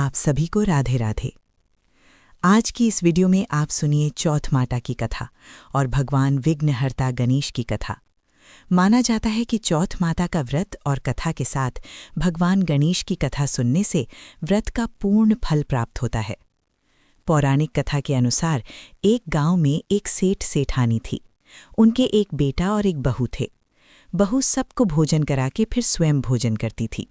आप सभी को राधे राधे। आज की इस वीडियो में आप सुनिए चौथ माता की कथा और भगवान विघ्नहर्ता गणेश की कथा। माना जाता है कि चौथ माता का व्रत और कथा के साथ भगवान गणेश की कथा सुनने से व्रत का पूर्ण फल प्राप्त होता है। पौराणिक कथा के अनुसार एक गांव में एक सेठ सेठानी थी। उनके एक बेटा और एक बहू थे। बहू सबको भोजन करा के फिर स्वयं भोजन करती थी।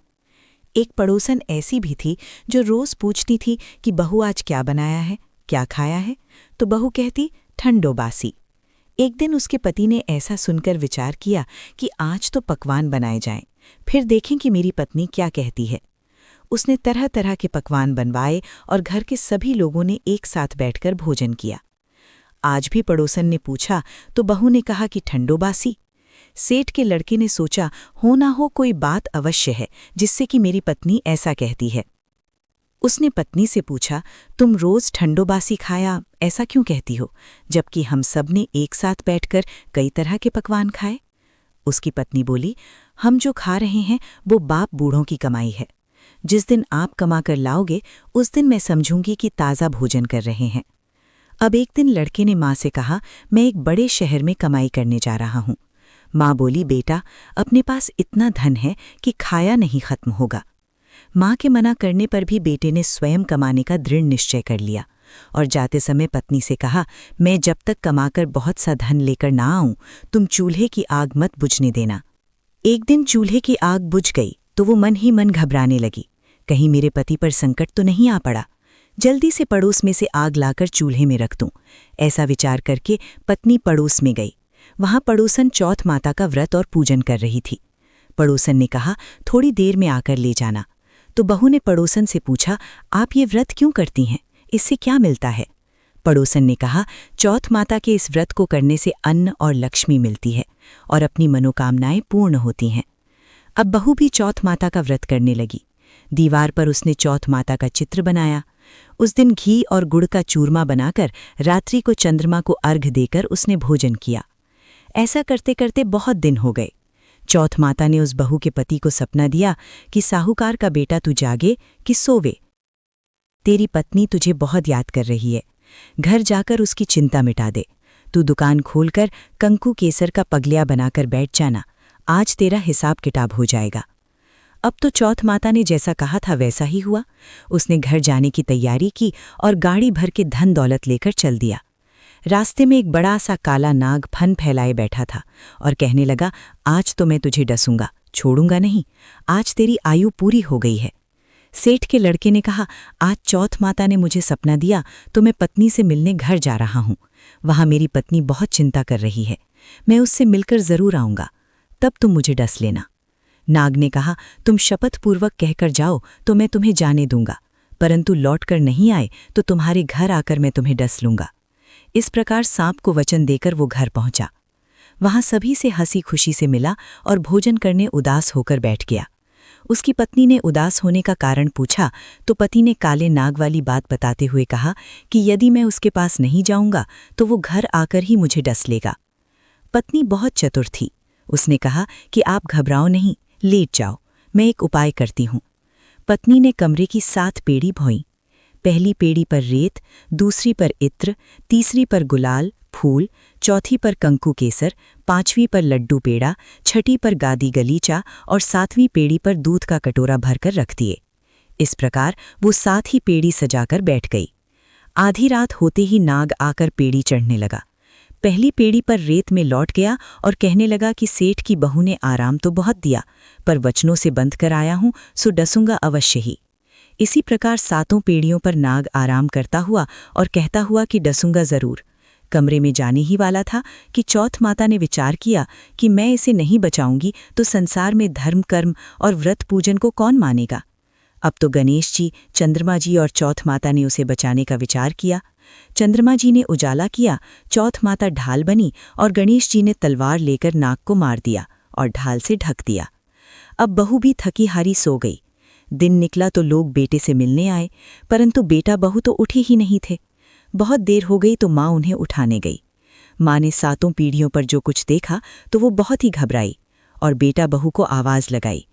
एक पड़ोसन ऐसी भी थी जो रोज पूछती थी कि बहू आज क्या बनाया है, क्या खाया है, तो बहू कहती ठंडो बासी। एक दिन उसके पति ने ऐसा सुनकर विचार किया कि आज तो पकवान बनाए जाएं, फिर देखें कि मेरी पत्नी क्या कहती है। उसने तरह तरह के पकवान बनवाए और घर के सभी लोगों ने एक साथ बैठकर भोजन किया। आज भी पड़ोसन ने पूछा तो बहू ने कहा कि ठंडो बासी। सेठ के लड़के ने सोचा हो ना हो कोई बात अवश्य है जिससे कि मेरी पत्नी ऐसा कहती है। उसने पत्नी से पूछा, तुम रोज ठंडो बासी खाया ऐसा क्यों कहती हो, जबकि हम सब ने एक साथ बैठकर कई तरह के पकवान खाए। उसकी पत्नी बोली, हम जो खा रहे हैं वो बाप बूढ़ों की कमाई है। जिस दिन आप कमा कर लाओगे उस दिन मैं समझूंगी कि ताज़ा भोजन कर रहे हैं। अब एक दिन लड़के ने माँ से कहा, मैं एक बड़े शहर में कमाई करने जा रहा हूँ। माँ बोली, बेटा अपने पास इतना धन है कि खाया नहीं खत्म होगा। माँ के मना करने पर भी बेटे ने स्वयं कमाने का दृढ़ निश्चय कर लिया और जाते समय पत्नी से कहा, मैं जब तक कमाकर बहुत सा धन लेकर ना आऊं तुम चूल्हे की आग मत बुझने देना। एक दिन चूल्हे की आग बुझ गई तो वो मन ही मन घबराने लगी, कहीं मेरे पति पर संकट तो नहीं आ पड़ा। जल्दी से पड़ोस में से आग लाकर चूल्हे में रख दूं। ऐसा विचार करके पत्नी पड़ोस में गई। वहां पड़ोसन चौथ माता का व्रत और पूजन कर रही थी। पड़ोसन ने कहा, थोड़ी देर में आकर ले जाना। तो बहू ने पड़ोसन से पूछा, आप ये व्रत क्यों करती हैं, इससे क्या मिलता है। पड़ोसन ने कहा, चौथ माता के इस व्रत को करने से अन्न और लक्ष्मी मिलती है और अपनी मनोकामनाएं पूर्ण होती हैं। अब बहू भी चौथ माता का व्रत करने लगी। दीवार पर उसने चौथ माता का चित्र बनाया। उस दिन घी और गुड़ का चूरमा बनाकर रात्रि को चंद्रमा को अर्घ देकर उसने भोजन किया। ऐसा करते करते बहुत दिन हो गए। चौथ माता ने उस बहू के पति को सपना दिया कि साहूकार का बेटा तू जागे कि सोवे। तेरी पत्नी तुझे बहुत याद कर रही है, घर जाकर उसकी चिंता मिटा दे। तू दुकान खोलकर कंकु केसर का पगलिया बनाकर बैठ जाना, आज तेरा हिसाब किताब हो जाएगा। अब तो चौथ माता ने जैसा कहा था वैसा ही हुआ। उसने घर जाने की तैयारी की और गाड़ी भर के धन दौलत लेकर चल दिया। रास्ते में एक बड़ा सा काला नाग फन फैलाए बैठा था और कहने लगा, आज तो मैं तुझे डसूंगा, छोड़ूंगा नहीं, आज तेरी आयु पूरी हो गई है। सेठ के लड़के ने कहा, आज चौथ माता ने मुझे सपना दिया तो मैं पत्नी से मिलने घर जा रहा हूँ। वहाँ मेरी पत्नी बहुत चिंता कर रही है, मैं उससे मिलकर जरूर आऊँगा, तब तुम मुझे डस लेना। नाग ने कहा, तुम शपथपूर्वक कहकर जाओ तो मैं तुम्हें जाने दूंगा, परंतु लौटकर नहीं आए तो तुम्हारे घर आकर मैं तुम्हें डस लूंगा। इस प्रकार सांप को वचन देकर वो घर पहुंचा। वहां सभी से हंसी खुशी से मिला और भोजन करने उदास होकर बैठ गया। उसकी पत्नी ने उदास होने का कारण पूछा तो पति ने काले नाग वाली बात बताते हुए कहा कि यदि मैं उसके पास नहीं जाऊंगा तो वो घर आकर ही मुझे डस लेगा। पत्नी बहुत चतुर थी। उसने कहा कि आप घबराओ नहीं, लेट जाओ, मैं एक उपाय करती हूँ। पत्नी ने कमरे की 7 पेड़ी भोईं। पहली पेड़ी पर रेत, दूसरी पर इत्र, तीसरी पर गुलाल फूल, चौथी पर कंकु केसर, 5वीं पर लड्डू पेड़ा, 6ठी पर गादी गलीचा और 7वीं पेड़ी पर दूध का कटोरा भरकर रख दिए। इस प्रकार वो 7 ही पेड़ी सजाकर बैठ गई। आधी रात होते ही नाग आकर पेड़ी चढ़ने लगा। पहली पेड़ी पर रेत में लौट गया और कहने लगा कि सेठ की बहू ने आराम तो बहुत दिया, पर वचनों से बंध कर आया हूं सो डसूंगा अवश्य ही। इसी प्रकार 7 पेड़ियों पर नाग आराम करता हुआ और कहता हुआ कि डसूंगा जरूर। कमरे में जाने ही वाला था कि चौथ माता ने विचार किया कि मैं इसे नहीं बचाऊंगी तो संसार में धर्म कर्म और व्रत पूजन को कौन मानेगा। अब तो गणेश जी, चंद्रमा जी और चौथ माता ने उसे बचाने का विचार किया। चंद्रमा जी ने उजाला किया, चौथ माता ढाल बनी और गणेश जी ने तलवार लेकर नाग को मार दिया और ढाल से ढक दिया। अब बहू भी थकी हारी सो गई। दिन निकला तो लोग बेटे से मिलने आए, परंतु बेटा बहू तो उठे ही नहीं थे। बहुत देर हो गई तो माँ उन्हें उठाने गई। माँ ने 7 पीढ़ियों पर जो कुछ देखा तो वो बहुत ही घबराई और बेटा बहू को आवाज़ लगाई।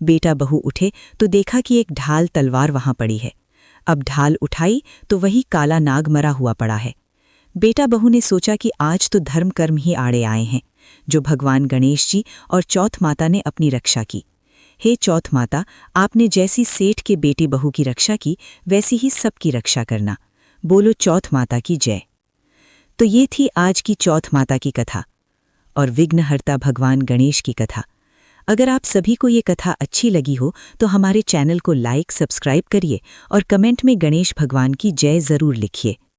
बेटा बहू उठे तो देखा कि एक ढाल तलवार वहां पड़ी है। अब ढाल उठाई तो वही काला नाग मरा हुआ पड़ा है। बेटा बहू ने सोचा कि आज तो धर्म कर्म ही आड़े आए हैं, जो भगवान गणेश जी और चौथ माता ने अपनी रक्षा की। हे चौथ माता, आपने जैसी सेठ के बेटे बहू की रक्षा की, वैसी ही सबकी रक्षा करना। बोलो चौथ माता की जय। तो ये थी आज की चौथ माता की कथा और विघ्नहर्ता भगवान गणेश की कथा। अगर आप सभी को ये कथा अच्छी लगी हो तो हमारे चैनल को लाइक, सब्सक्राइब करिए और कमेंट में गणेश भगवान की जय ज़रूर लिखिए।